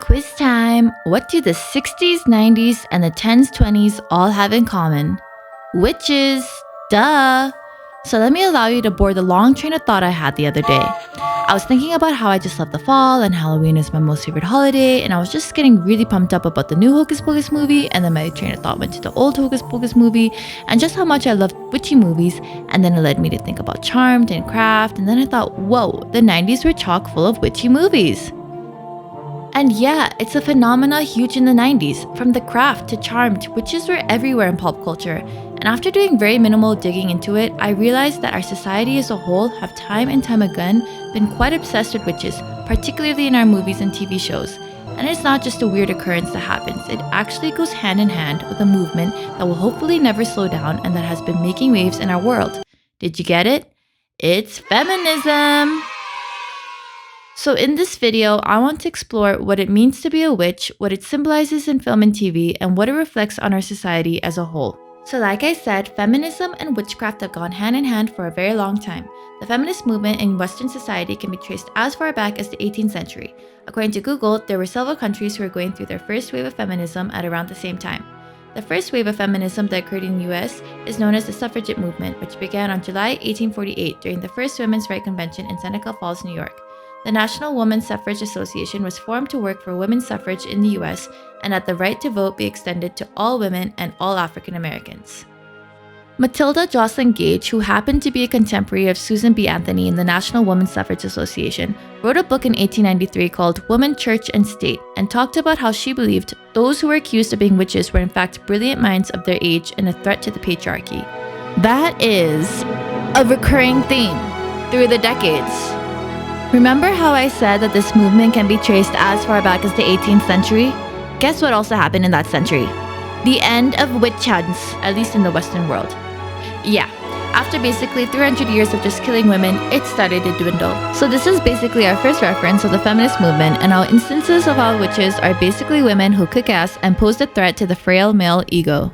Quiz time! What do the 60s, 90s, and the 10s, 20s all have in common? Witches! Duh! So let me allow you to board the long train of thought I had the other day. I was thinking about how I just love the fall and Halloween is my most favorite holiday, and I was just getting really pumped up about the new Hocus Pocus movie, and then my train of thought went to the old Hocus Pocus movie, and just how much I loved witchy movies, and then it led me to think about Charmed and Craft, and then I thought, whoa, the 90s were chock full of witchy movies. And yeah, it's a phenomena huge in the 90s. From The Craft to Charmed, witches were everywhere in pop culture. And after doing very minimal digging into it, I realized that our society as a whole have time and time again been quite obsessed with witches, particularly in our movies and TV shows. And it's not just a weird occurrence that happens, it actually goes hand in hand with a movement that will hopefully never slow down and that has been making waves in our world. Did you get it? It's feminism! So in this video, I want to explore what it means to be a witch, what it symbolizes in film and TV, and what it reflects on our society as a whole. So like I said, feminism and witchcraft have gone hand in hand for a very long time. The feminist movement in Western society can be traced as far back as the 18th century. According to Google, there were several countries who were going through their first wave of feminism at around the same time. The first wave of feminism that occurred in the US is known as the suffragette movement, which began on July 1848 during the first Women's Right Convention in Seneca Falls, New York. The National Women's Suffrage Association was formed to work for women's suffrage in the US and that the right to vote be extended to all women and all African Americans. Matilda Joslyn Gage, who happened to be a contemporary of Susan B. Anthony in the National Women's Suffrage Association, wrote a book in 1893 called Woman, Church, and State and talked about how she believed those who were accused of being witches were in fact brilliant minds of their age and a threat to the patriarchy. That is a recurring theme through the decades. Remember how I said that this movement can be traced as far back as the 18th century? Guess what also happened in that century? The end of witch hunts, at least in the Western world. Yeah, after basically 300 years of just killing women, it started to dwindle. So this is basically our first reference of the feminist movement and how instances of how witches are basically women who kick ass and pose a threat to the frail male ego.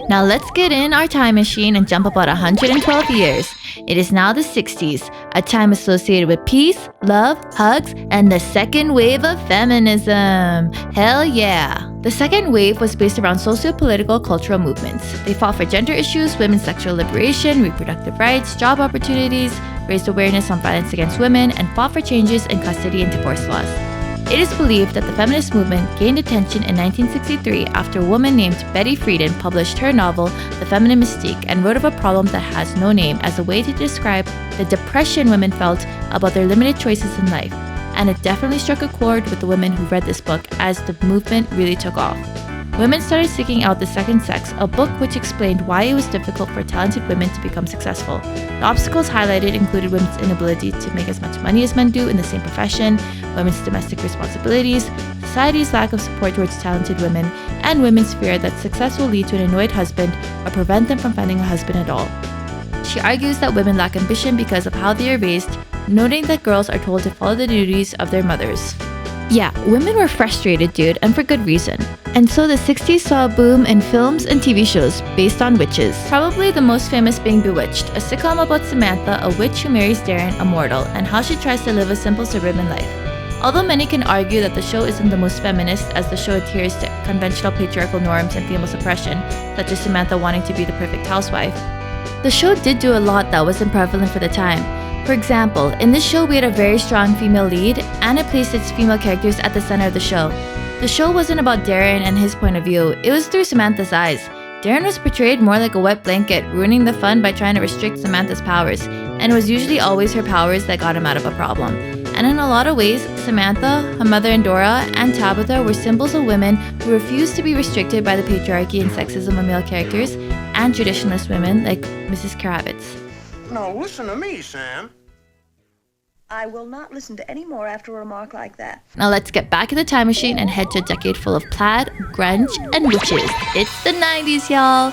Now let's get in our time machine and jump about 112 years. It is now the 60s, a time associated with peace, love, hugs, and the second wave of feminism. Hell yeah! The second wave was based around socio-political cultural movements. They fought for gender issues, women's sexual liberation, reproductive rights, job opportunities, raised awareness on violence against women, and fought for changes in custody and divorce laws. It is believed that the feminist movement gained attention in 1963 after a woman named Betty Friedan published her novel, The Feminine Mystique, and wrote of a problem that has no name as a way to describe the depression women felt about their limited choices in life. And it definitely struck a chord with the women who read this book as the movement really took off. Women started seeking out The Second Sex, a book which explained why it was difficult for talented women to become successful. The obstacles highlighted included women's inability to make as much money as men do in the same profession, women's domestic responsibilities, society's lack of support towards talented women, and women's fear that success will lead to an annoyed husband or prevent them from finding a husband at all. She argues that women lack ambition because of how they are raised, noting that girls are told to follow the duties of their mothers. Yeah, women were frustrated, dude, and for good reason. And so the 60s saw a boom in films and TV shows based on witches. Probably the most famous being Bewitched, a sitcom about Samantha, a witch who marries Darren, a mortal, and how she tries to live a simple suburban life. Although many can argue that the show isn't the most feminist as the show adheres to conventional patriarchal norms and female suppression, such as Samantha wanting to be the perfect housewife, the show did do a lot that wasn't prevalent for the time. For example, in this show we had a very strong female lead, and it placed its female characters at the center of the show. The show wasn't about Darren and his point of view, it was through Samantha's eyes. Darren was portrayed more like a wet blanket, ruining the fun by trying to restrict Samantha's powers, and it was usually always her powers that got him out of a problem. And in a lot of ways, Samantha, her mother Endora, and Tabitha were symbols of women who refused to be restricted by the patriarchy and sexism of male characters, and traditionalist women like Mrs. Kravitz. Now listen to me, Sam. I will not listen to any more after a remark like that. Now let's get back in the time machine and head to a decade full of plaid, grunge, and witches. It's the 90s, y'all!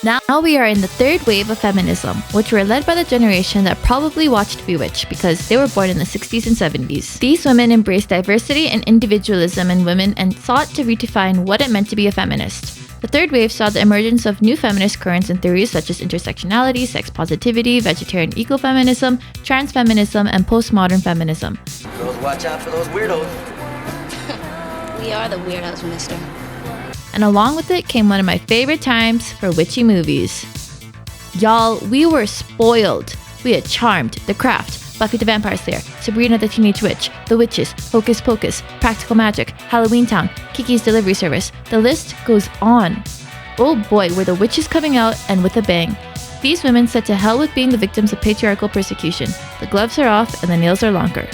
Now we are in the third wave of feminism, which were led by the generation that probably watched Bewitched because they were born in the 60s and 70s. These women embraced diversity and individualism in women and sought to redefine what it meant to be a feminist. The third wave saw the emergence of new feminist currents and theories such as intersectionality, sex positivity, vegetarian ecofeminism, transfeminism, and postmodern feminism. Girls, watch out for those weirdos. We are the weirdos, mister. And along with it came one of my favorite times for witchy movies. Y'all, we were spoiled. We had Charmed, The Craft, Buffy the Vampire Slayer, Sabrina the Teenage Witch, The Witches, Hocus Pocus, Practical Magic, Halloween Town, Kiki's Delivery Service. The list goes on. Oh boy, were the witches coming out, and with a bang. These women said to hell with being the victims of patriarchal persecution. The gloves are off and the nails are longer.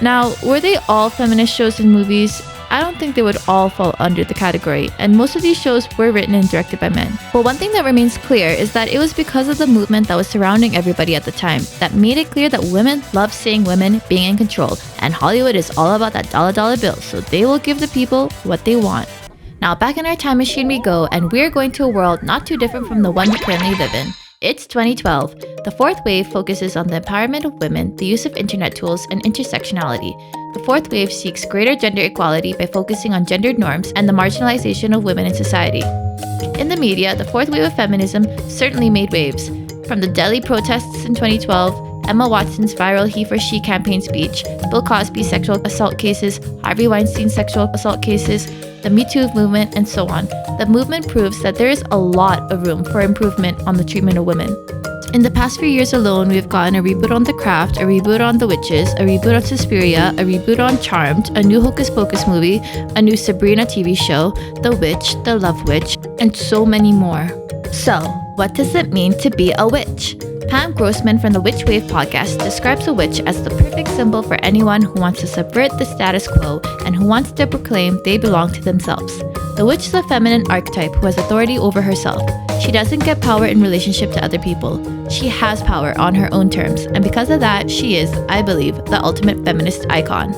Now, were they all feminist shows and movies? I don't think they would all fall under the category, and most of these shows were written and directed by men. But one thing that remains clear is that it was because of the movement that was surrounding everybody at the time that made it clear that women love seeing women being in control, and Hollywood is all about that dollar bill, so they will give the people what they want. Now back in our time machine we go, and we're going to a world not too different from the one we currently live in. It's 2012. The fourth wave focuses on the empowerment of women, the use of internet tools, and intersectionality. The fourth wave seeks greater gender equality by focusing on gendered norms and the marginalization of women in society. In the media, the fourth wave of feminism certainly made waves. From the Delhi protests in 2012, Emma Watson's viral He for She campaign speech, Bill Cosby's sexual assault cases, Harvey Weinstein's sexual assault cases, the Me Too movement, and so on. The movement proves that there is a lot of room for improvement on the treatment of women. In the past few years alone, we've gotten a reboot on The Craft, a reboot on The Witches, a reboot on Suspiria, a reboot on Charmed, a new Hocus Pocus movie, a new Sabrina TV show, The Witch, The Love Witch, and so many more. So, what does it mean to be a witch? Pam Grossman from the Witch Wave podcast describes a witch as the perfect symbol for anyone who wants to subvert the status quo and who wants to proclaim they belong to themselves. The witch is a feminine archetype who has authority over herself. She doesn't get power in relationship to other people. She has power on her own terms, and because of that, she is, I believe, the ultimate feminist icon.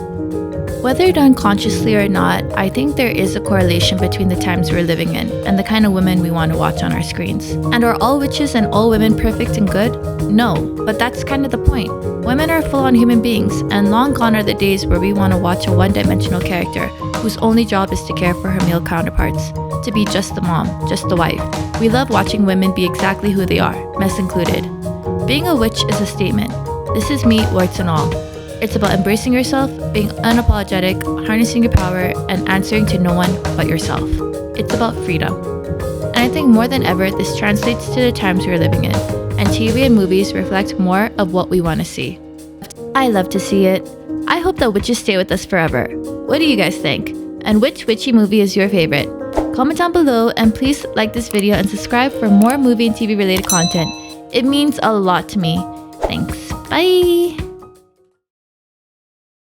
Whether done consciously or not, I think there is a correlation between the times we're living in and the kind of women we want to watch on our screens. And are all witches and all women perfect and good? No, but that's kind of the point. Women are full-on human beings, and long gone are the days where we want to watch a one-dimensional character whose only job is to care for her male counterparts, to be just the mom, just the wife. We love watching women be exactly who they are, mess included. Being a witch is a statement. This is me, warts and all. It's about embracing yourself, being unapologetic, harnessing your power, and answering to no one but yourself. It's about freedom. And I think more than ever, this translates to the times we're living in, and TV and movies reflect more of what we want to see. I love to see it. I hope that witches stay with us forever. What do you guys think? And which witchy movie is your favorite? Comment down below, and please like this video and subscribe for more movie and TV related content. It means a lot to me. Thanks. Bye!